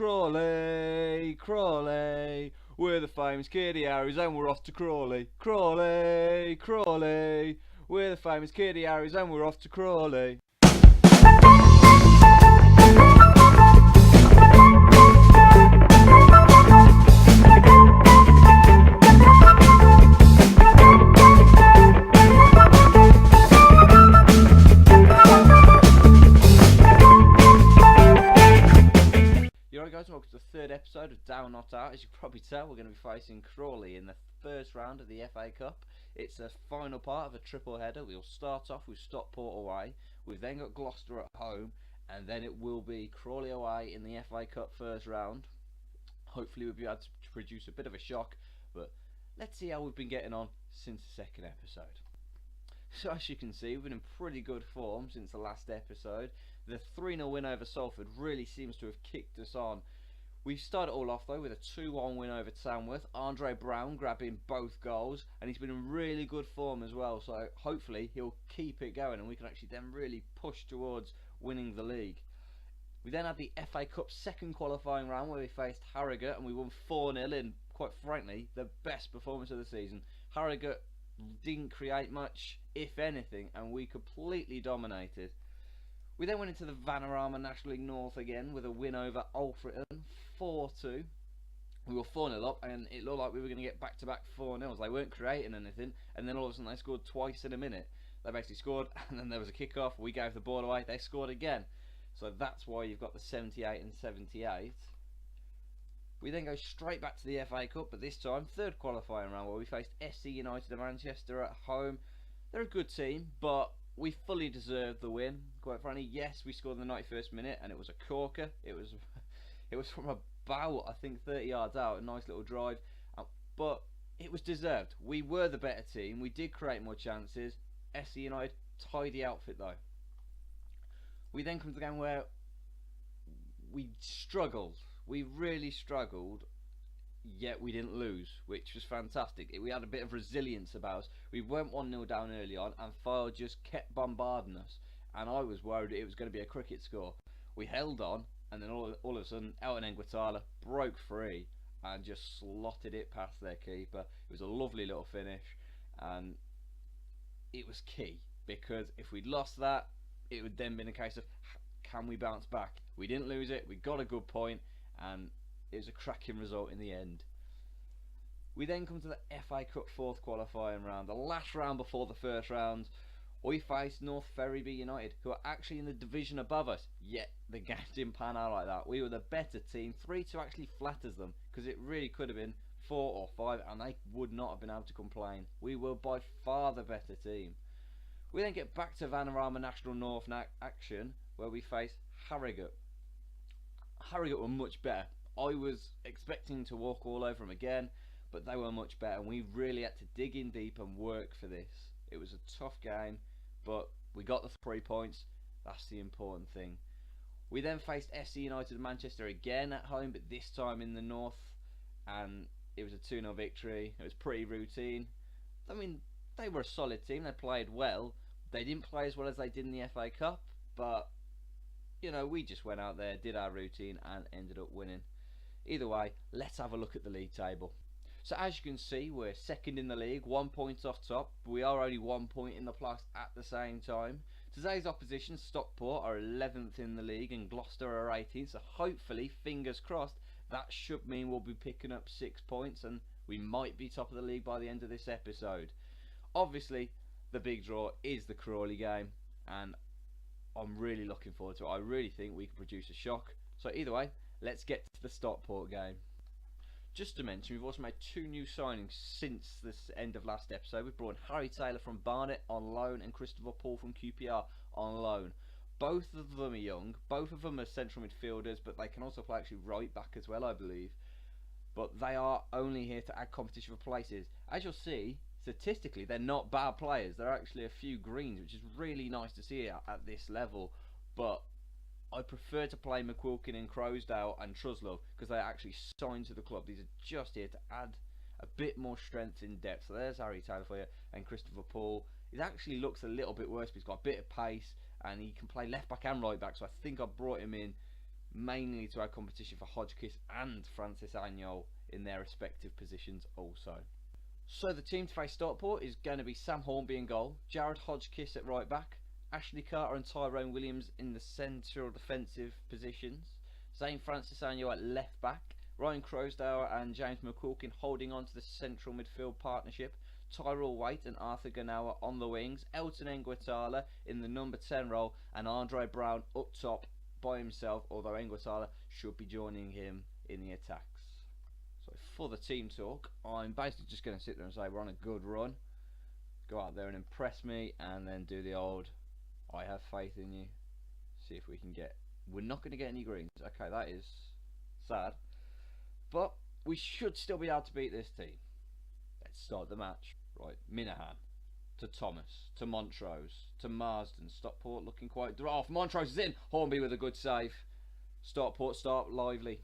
Crawley, Crawley, we're the famous Kiddy Harriers and we're off to Crawley. Crawley, Crawley, we're the famous Kiddy Harriers and we're off to Crawley. Guys, welcome to the third episode of Down Not Out. As you can probably tell, we're going to be facing Crawley in the first round of the FA Cup. It's a final part of a triple header. We'll start off with Stockport away, we've then got Gloucester at home, and then it will be Crawley away in the FA Cup first round. Hopefully we'll be able to produce a bit of a shock, but let's see how we've been getting on since the second episode. So as you can see, we've been in pretty good form since the last episode. The 3-0 win over Salford really seems to have kicked us on. We started all off though with a 2-1 win over Tamworth. Andre Brown grabbing both goals, and he's been in really good form as well, so hopefully he'll keep it going and we can actually then really push towards winning the league. We then had the FA Cup second qualifying round where we faced Harrogate and we won 4-0 in, quite frankly, the best performance of the season. Harrogate didn't create much, if anything, and we completely dominated. We then went into the Vanarama National League North again with a win over Alfreton, 4-2. We were 4-0 up and it looked like we were going to get back-to-back 4-0s. They weren't creating anything, and then all of a sudden they scored twice in a minute. They basically scored and then there was a kick-off, we gave the ball away, they scored again. So that's why you've got the 78 and 78. We then go straight back to the FA Cup, but this time third qualifying round where we faced SC United of Manchester at home. They're a good team, but we fully deserved the win. Quite frankly, yes, we scored in the 91st minute, and it was a corker. It was from about, I think, 30 yards out, a nice little drive, but it was deserved. We were the better team. We did create more chances. SC United, tidy outfit though. We then come to the game where we struggled. We really struggled, yet we didn't lose, which was fantastic. We had a bit of resilience about us. We went 1-0 down early on and File just kept bombarding us, and I was worried it was going to be a cricket score. We held on, and then all of a sudden Elton Enguatala broke free and just slotted it past their keeper. It was a lovely little finish, and it was key, because if we'd lost that, it would then been a case of can we bounce back. We didn't lose it, we got a good point, and it was a cracking result in the end. We then come to the FA Cup fourth qualifying round, the last round before the first round. We faced North Ferriby United, who are actually in the division above us, yet the game didn't pan out like that. We were the better team. 3-2 actually flatters them, because it really could have been 4 or 5 and they would not have been able to complain. We were by far the better team. We then get back to Vanarama National North action, where we face Harrogate. Harrogate were much better. I was expecting to walk all over them again, but they were much better, and we really had to dig in deep and work for this. It was a tough game, but we got the 3 points. That's the important thing. We then faced SC United of Manchester again at home, but this time in the north, and it was a 2-0 victory. It was pretty routine. I mean, they were a solid team. They played well. They didn't play as well as they did in the FA Cup, but you know, we just went out there, did our routine, and ended up winning. Either way, let's have a look at the league table. So as you can see, we're second in the league, 1 point off top. We are only 1 point in the plus at the same time. Today's opposition, Stockport, are 11th in the league and Gloucester are 18th. So hopefully, fingers crossed, that should mean we'll be picking up 6 points and we might be top of the league by the end of this episode. Obviously, the big draw is the Crawley game, and I'm really looking forward to it. I really think we can produce a shock. So either way, let's get to the Stockport game. Just to mention, we've also made 2 new signings since the end of last episode. We've brought Harry Taylor from Barnet on loan and Christopher Paul from QPR on loan. Both of them are young, both of them are central midfielders, but they can also play actually right back as well, I believe. But they are only here to add competition for places. As you'll see, statistically, they're not bad players. They're actually a few greens, which is really nice to see at this level. But I prefer to play McQuilkin and Crowsdale and Truslove because they actually signed to the club. These are just here to add a bit more strength in depth. So there's Harry Taylor for you, and Christopher Paul. He actually looks a little bit worse, but he's got a bit of pace and he can play left back and right back. So I think I brought him in mainly to add competition for Hodgkiss and Francis Agnol in their respective positions also. So the team to face Stockport is going to be Sam Hornby in goal, Jared Hodgkiss at right back, Ashley Carter and Tyrone Williams in the central defensive positions, Zane Francis Agnol at left back, Ryan Crosdale and James McQuilkin holding on to the central midfield partnership, Tyrell Waite and Arthur Ganawa on the wings, Elton Enguatala in the number 10 role, and Andre Brown up top by himself, although Enguatala should be joining him in the attacks. So for the team talk, I'm basically just going to sit there and say we're on a good run, go out there and impress me, and then do the old I have faith in you, see if we can get, we're not going to get any greens, okay, that is sad, but we should still be able to beat this team. Let's start the match. Right, Minahan to Thomas, to Montrose, to Marsden. Stockport looking quite off. Montrose is in. Hornby with a good save. Stockport start lively.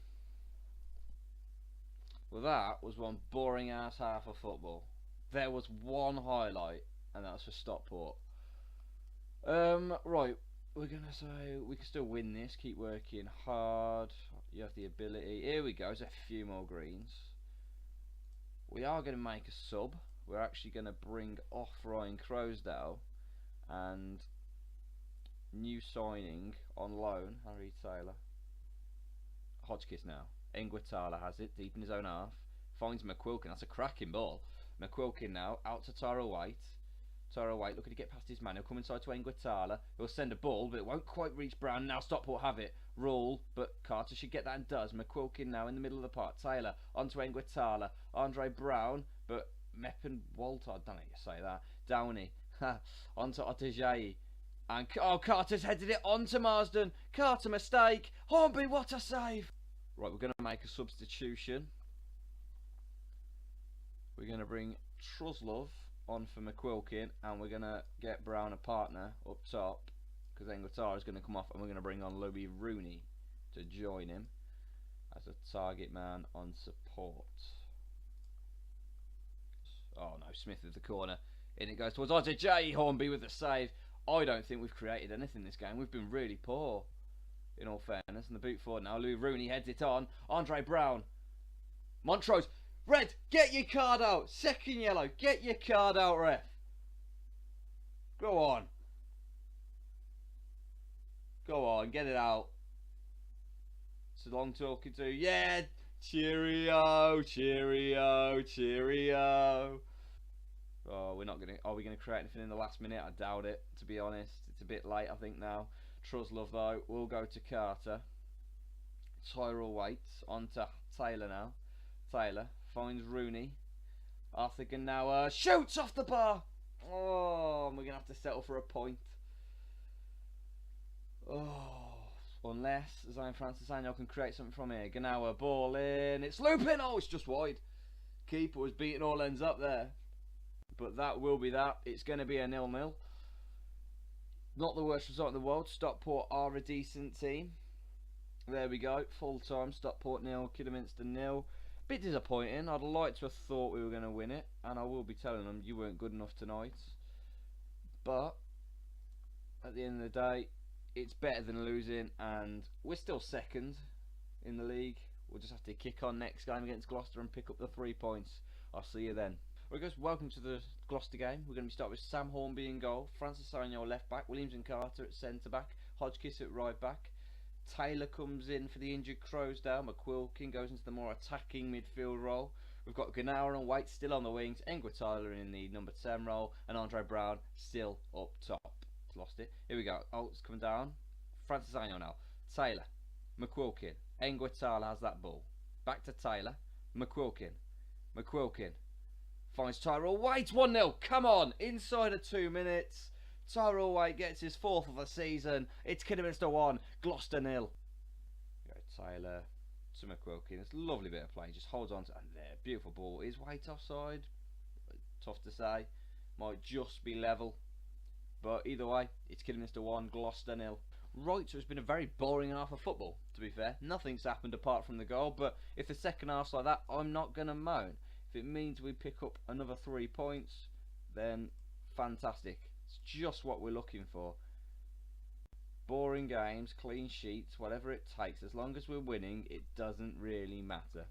Well, that was one boring ass half of football. There was one highlight, and that was for Stockport. Right, we're gonna say we can still win this. Keep working hard. You have the ability. Here we go. There's a few more greens. We are going to make a sub. We're actually going to bring off Ryan Crosdale and new signing on loan, Harry Taylor. Hodgkiss now. Enguatala has it deep in his own half. Finds McQuilkin. That's a cracking ball. McQuilkin now out to Tyrell Waite. Tyrell Waite looking to get past his man. He'll come inside to Enguatala. He'll send a ball, but it won't quite reach Brown. Now Stockport have it. Rule, but Carter should get that and does. McQuilkin now in the middle of the park. Taylor onto Enguatala. Andre Brown, but Meppen Walter, I don't know how you say that. Downey onto Otajayi. And Carter's headed it onto Marsden. Carter mistake. Hornby, what a save! Right, we're going to make a substitution. We're going to bring Truslove on for McQuilkin, and we're going to get Brown a partner up top, because Enguatala is going to come off, and we're going to bring on Louis Rooney to join him as a target man on support. Oh no, Smith with the corner. In it goes towards RJ. Hornby with the save. I don't think we've created anything this game. We've been really poor, in all fairness. And the boot forward now. Louis Rooney heads it on. Andre Brown. Montrose. Red, get your card out. Second yellow. Get your card out, ref. Go on. Go on, get it out. It's a long talking to. Yeah. Cheerio, cheerio, cheerio. Oh, we're not gonna. Are we gonna create anything in the last minute? I doubt it. To be honest, it's a bit late. I think now. Truslove though will go to Carter. Tyrell Waite onto Taylor now. Taylor finds Rooney. Arthur Ganawa shoots off the bar. Oh, we're gonna have to settle for a point. Oh. Unless Zane Francis Agnol can create something from here. Ganawa ball in. It's looping. Oh, it's just wide. Keeper was beating all ends up there. But that will be that. It's going to be a 0-0. Not the worst result in the world. Stockport are a decent team. There we go. Full time. Stockport 0. Kidderminster 0. Bit disappointing. I'd like to have thought we were going to win it. And I will be telling them you weren't good enough tonight. But at the end of the day, it's better than losing, and we're still second in the league. We'll just have to kick on next game against Gloucester and pick up the 3 points. I'll see you then. Right guys, welcome to the Gloucester game. We're going to start with Sam Hornby in goal, Francis Agnol left back, Williams and Carter at centre back, Hodgkiss at right back. Taylor comes in for the injured Crosdale. McQuilkin goes into the more attacking midfield role. We've got Ganawa and Waite still on the wings, Enguatala in the number 10 role, and Andre Brown still up top. Lost it. Here we go. Oh, it's coming down. Francis Agnol now. Taylor. McQuilkin. Enguatala has that ball. Back to Taylor. McQuilkin. McQuilkin. Finds Tyrell Waite. 1-0. Come on. Inside of 2 minutes. Tyrell Waite gets his 4th of the season. It's Kidderminster 1. Gloucester 0. Taylor to McQuilkin. It's a lovely bit of play. Just holds on to. And there. Beautiful ball. Is Waite offside? Tough to say. Might just be level. But either way, it's Kidderminster 1, Gloucester 0. Right, so it's been a very boring half of football, to be fair. Nothing's happened apart from the goal, but if the second half's like that, I'm not going to moan. If it means we pick up another 3 points, then fantastic. It's just what we're looking for. boring games, clean sheets, whatever it takes. As long as we're winning, it doesn't really matter.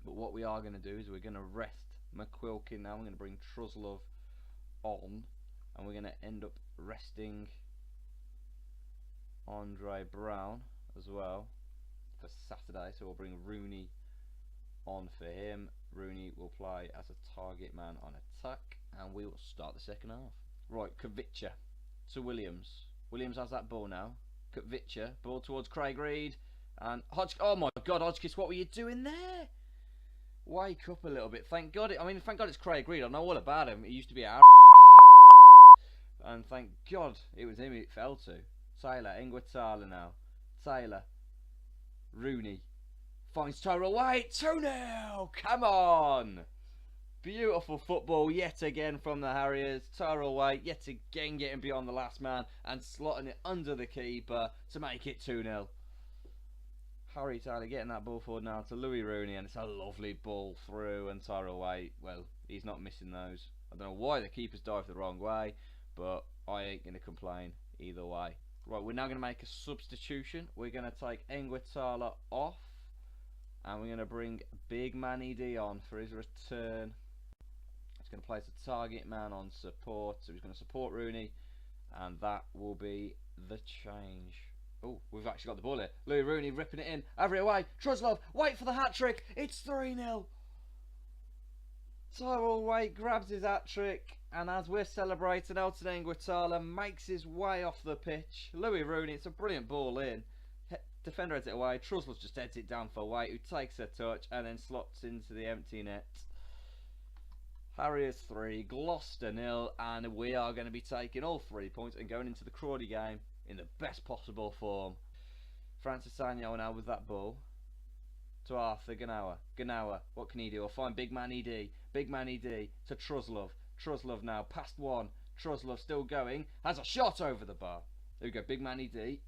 But what we are going to do is we're going to rest McQuilkin now. We're going to bring Truslove on, and we're going to end up resting Andre Brown as well for Saturday. So we'll bring Rooney on for him. Rooney will play as a target man on attack, and we will start the second half. Right, Kvicha to Williams. Williams has that ball now. Kvicha, ball towards Craig Reed, and oh my God, Hodgkiss, what were you doing there? Wake up a little bit. Thank God it's Craig Reed. I know all about him. He used to be our and thank God it was him it fell to. Taylor, Ingwatala now. Taylor, Rooney finds Tyrell White. 2-0. Come on. Beautiful football yet again from the Harriers. Tyrell White yet again getting beyond the last man and slotting it under the keeper to make it 2-0. Harry Taylor getting that ball forward now to Louis Rooney, and it's a lovely ball through, and Tyrell White, well, he's not missing those. I don't know why the keeper's dived the wrong way, but I ain't going to complain either way. Right, we're now going to make a substitution. We're going to take Ingwatala off, and we're going to bring Big Manny D on for his return. He's going to place a target man on support, so he's going to support Rooney, and that will be the change. Oh, we've actually got the ball here. Louis Rooney ripping it in. Every away. Truslove, wait for the hat-trick. It's 3-0. Tyrell White grabs his hat-trick, and as we're celebrating, Elton Ingwatala makes his way off the pitch. Louis Rooney, it's a brilliant ball in. Defender heads it away. Truslove just heads it down for White, who takes a touch and then slots into the empty net. Harriers 3, Gloucester 0, and we are going to be taking all 3 points and going into the Crawley game in the best possible form. Francis Sagno now with that ball to Arthur Ganawa. Ganawa, what can he do? I'll find Big Manny D. Big Manny D to Truslove. Truslove now past one. Truslove still going. Has a shot over the bar. There we go. Big Manny D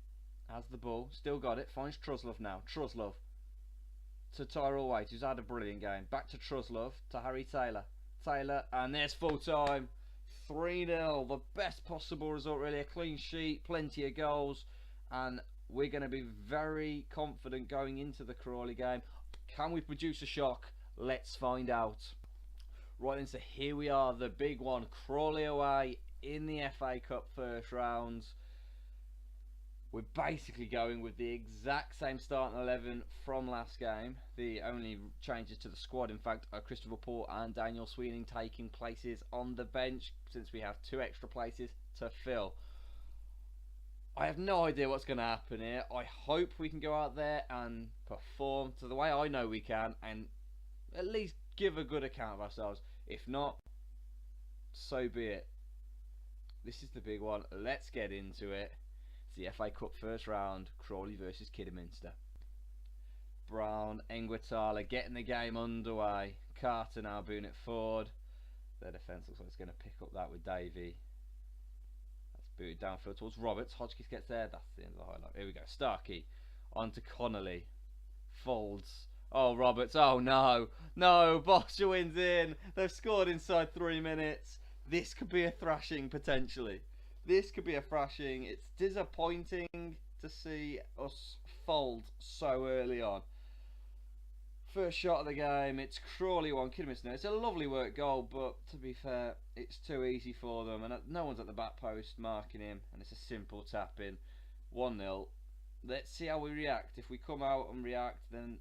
has the ball. Still got it. Finds Truslove now. Truslove to Tyrell White, who's had a brilliant game. Back to Truslove to Harry Taylor. Taylor, and there's full time. 3-0, the best possible result really, a clean sheet, plenty of goals, and we're going to be very confident going into the Crawley game. Can we produce a shock? Let's find out. Right then, so here we are, the big one, Crawley away in the FA Cup first rounds. We're basically going with the exact same starting 11 from last game. The only changes to the squad, in fact, are Christopher Port and Daniel Sweeney taking places on the bench, since we have 2 extra places to fill. I have no idea what's going to happen here. I hope we can go out there and perform to the way I know we can, and at least give a good account of ourselves. If not, so be it. This is the big one. Let's get into it. The FA Cup first round, Crawley versus Kidderminster. Brown, Ingwatala getting the game underway. Carter now booting it forward. Their defence looks like it's going to pick up that with Davey. That's booted downfield towards Roberts. Hodgkiss gets there. That's the end of the highlight. Here we go. Starkey on to Connolly. Folds. Oh, Roberts. Oh, no. No. Boschwin's in. They've scored inside 3 minutes. This could be a thrashing potentially. This could be a thrashing. It's disappointing to see us fold so early on. First shot of the game, it's Crawley 1, Kidderminster. It's a lovely work goal, but to be fair, it's too easy for them, and no one's at the back post marking him, and it's a simple tap in. 1-0. Let's see how we react. If we come out and react, then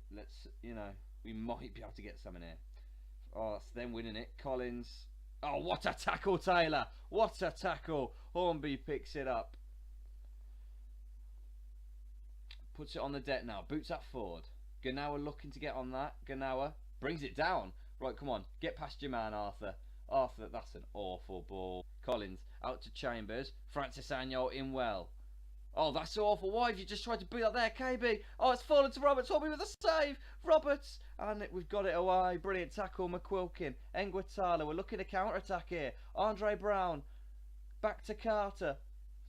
we might be able to get something here. Oh, that's them winning it. Collins. Oh, what a tackle, Taylor! What a tackle! Hornby picks it up. Puts it on the deck now. Boots that forward. Ganawa looking to get on that. Ganawa brings it down. Right, come on. Get past your man, Arthur. Arthur, that's an awful ball. Collins out to Chambers. Francis Agno in well. Oh, that's awful. Why have you just tried to beat up there, KB? Oh, it's fallen to Roberts. Hornby with a save. Roberts. And we've got it away. Brilliant tackle, McQuilkin. Ingwatala. We're looking to counter-attack here. Andre Brown. Back to Carter.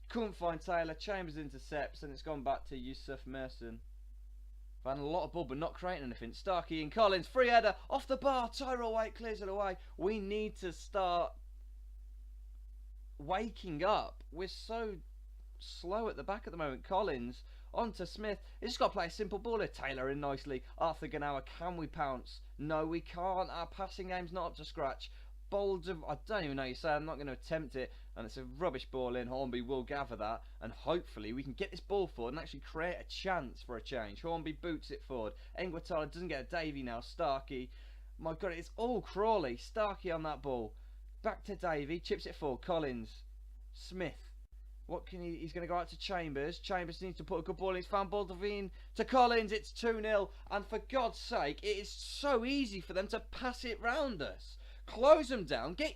Couldn't find Taylor. Chambers intercepts. And it's gone back to Yusuf Merson. We've had a lot of ball, but not creating anything. Starkey and Collins. Free header. Off the bar. Tyrell White clears it away. We need to start waking up. We're so slow at the back at the moment. Collins on to Smith. He's just got to play a simple ball. Taylor in nicely. Arthur Ganawa, can we pounce? No, we can't. Our passing game's not up to scratch. Bold of, I don't even know you say. I'm not going to attempt it, and it's a rubbish ball in. Hornby will gather that, and hopefully we can get this ball forward and actually create a chance for a change. Hornby boots it forward. Engwatala doesn't get a Davey now. Starkey, my God, it's all Crawley. Starkey on that ball. Back to Davey, chips it forward. Collins, Smith. What can he? He's going to go out to Chambers. Chambers needs to put a good ball in. He's found Baldovine to Collins. It's 2-0. And for God's sake, it is so easy for them to pass it round us. Close them down. Get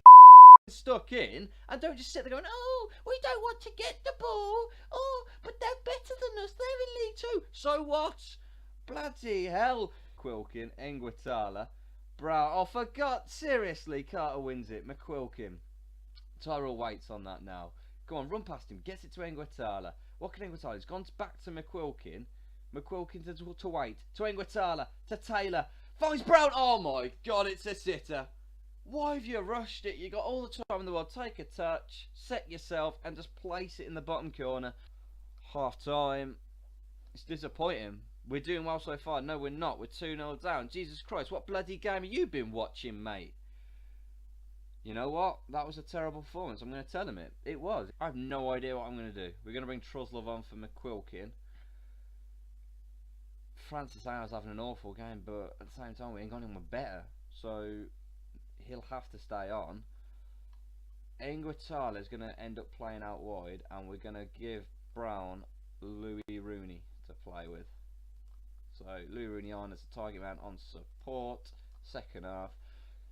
stuck in. And don't just sit there going, oh, we don't want to get the ball. Oh, but they're better than us. They're in League 2. So what? Bloody hell. Quilkin, Engwatala, Brown. Oh, for God. Seriously, Carter wins it. McQuilkin. Tyrell waits on that now. Go on, run past him. Gets it to Engwatala. What can Engwatala? He's gone back to McQuilkin. McQuilkin to wait. To Engwatala. To Taylor. Finds Brown. Oh my God, it's a sitter. Why have you rushed it? You got all the time in the world. Take a touch, set yourself, and just place it in the bottom corner. Half time. It's disappointing. We're doing well so far. No, we're not. We're 2-0 down. Jesus Christ, what bloody game have you been watching, mate? You know what? That was a terrible performance. I'm going to tell him it. It was. I have no idea what I'm going to do. We're going to bring Truslov on for McQuilkin. Francis Ayers having an awful game, but at the same time, we ain't got anyone better. So he'll have to stay on. Engwatala is going to end up playing out wide, and we're going to give Brown Louis Rooney to play with. So Louis Rooney on as a target man on support. Second half.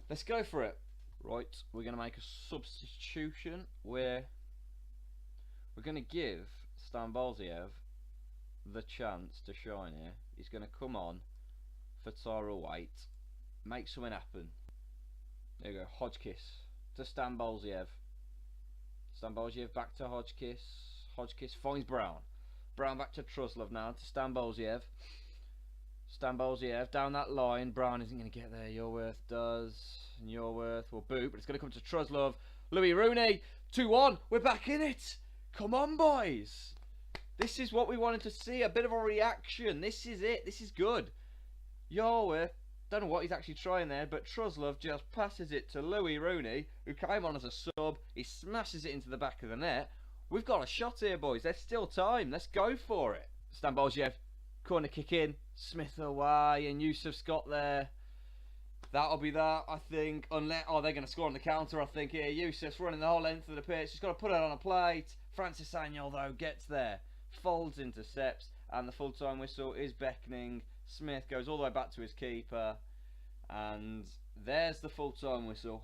Let's go for it. Right, we're going to make a substitution where we're going to give Stan Bolziev the chance to shine here. He's going to come on for Tyrell Waite, make something happen. There you go, Hodgkiss to Stan Bolziev. Stan Bolziev back to Hodgkiss. Hodgkiss finds Brown. Brown back to Truslov now to Stan Bolziev. Stan Bolziev down that line. Brown isn't going to get there. Yorworth does. And Yorworth will boot, but it's going to come to Truslov. Louis Rooney, 2-1. We're back in it. Come on, boys. This is what we wanted to see. A bit of a reaction. This is it. This is good. Yorworth, don't know what he's actually trying there, but Truslov just passes it to Louis Rooney, who came on as a sub. He smashes it into the back of the net. We've got a shot here, boys. There's still time. Let's go for it. Stan Bolziev, corner kick in. Smith away, and Yusuf's got there. That'll be that, I think. Unless, oh, they're going to score on the counter, I think. Here, Yusuf's running the whole length of the pitch. He's got to put it on a plate. Francis Agnol, though, gets there. Folds, intercepts, and the full-time whistle is beckoning. Smith goes all the way back to his keeper, and there's the full-time whistle.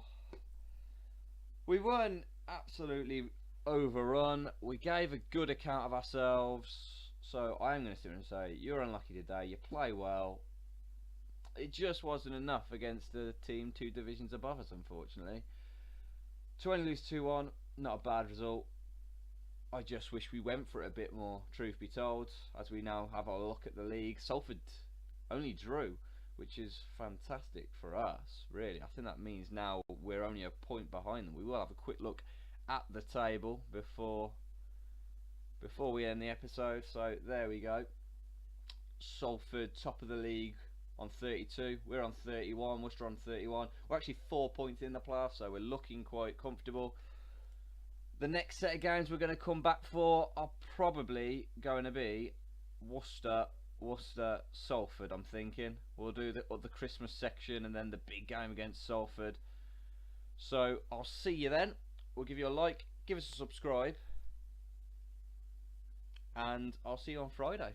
We weren't absolutely overrun. We gave a good account of ourselves. So I'm going to sit and say, you're unlucky today. You play well. It just wasn't enough against the team 2 divisions above us, unfortunately. To only lose 2-1, not a bad result. I just wish we went for it a bit more, truth be told, as we now have a look at the league. Salford only drew, which is fantastic for us, really. I think that means now we're only a point behind them. We will have a quick look at the table before we end the episode. So there we go. Salford top of the league on 32. We're on 31. Worcester on 31. We're actually 4 points in the playoff, so we're looking quite comfortable. The next set of games we're going to come back for are probably going to be Worcester, Salford. I'm thinking we'll do the Christmas section and then the big game against Salford. So I'll see you then. We'll give you a like, give us a subscribe, and I'll see you on Friday.